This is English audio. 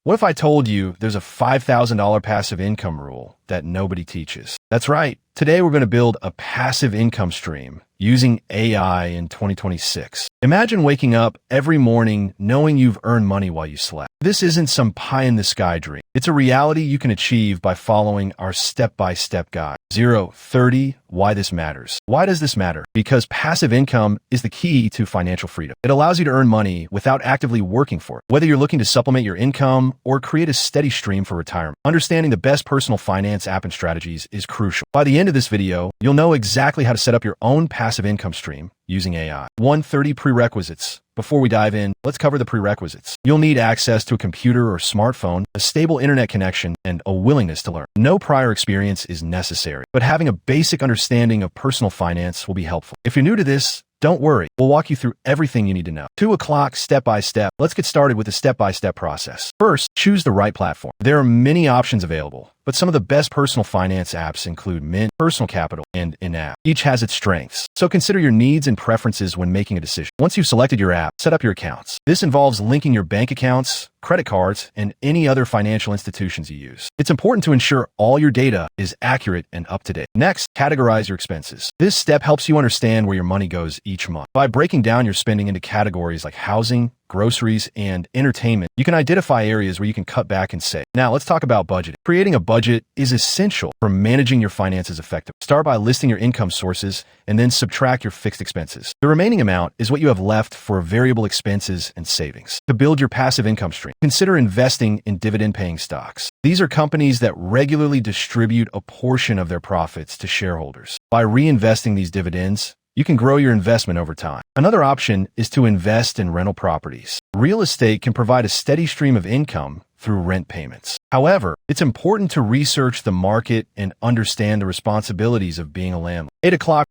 What if I told you there's a $5,000 passive income rule that nobody teaches? That's right. Today we're going to build a passive income stream using AI in 2026. Imagine waking up every morning knowing you've earned money while you slept. This isn't some pie-in-the-sky dream. It's a reality you can achieve by following our step-by-step guide. 0-30, why this matters. Why does this matter? Because passive income is the key to financial freedom. It allows you to earn money without actively working for it. Whether you're looking to supplement your income or create a steady stream for retirement, understanding the best personal finance app and strategies is crucial. By the end of this video, you'll know exactly how to set up your own passive income stream using AI. 130 prerequisites. Before we dive in, let's cover the prerequisites. You'll need access to a computer or smartphone, a stable internet connection, and a willingness to learn. No prior experience is necessary, but having a basic understanding of personal finance will be helpful. If you're new to this, don't worry, we'll walk you through everything you need to know. 2 o'clock, step by step. Let's get started with the step-by-step process. First, choose the right platform. There are many options available, but some of the best personal finance apps include Mint, Personal Capital, and in-app. Each has its strengths, so consider your needs and preferences when making a decision. Once you've selected your app, set up your accounts. This involves linking your bank accounts, credit cards, and any other financial institutions you use. It's important to ensure all your data is accurate and up to date. Next, categorize your expenses. This step helps you understand where your money goes each month. By breaking down your spending into categories like housing, groceries, and entertainment, you can identify areas where you can cut back and save. Now, let's talk about budgeting. Creating a budget is essential for managing your finances effectively. Start by listing your income sources and then subtract your fixed expenses. The remaining amount is what you have left for variable expenses and savings. To build your passive income stream, consider investing in dividend-paying stocks. These are companies that regularly distribute a portion of their profits to shareholders. By reinvesting these dividends, you can grow your investment over time. Another option is to invest in rental properties. Real estate can provide a steady stream of income through rent payments. However, it's important to research the market and understand the responsibilities of being a landlord. 8 o'clock,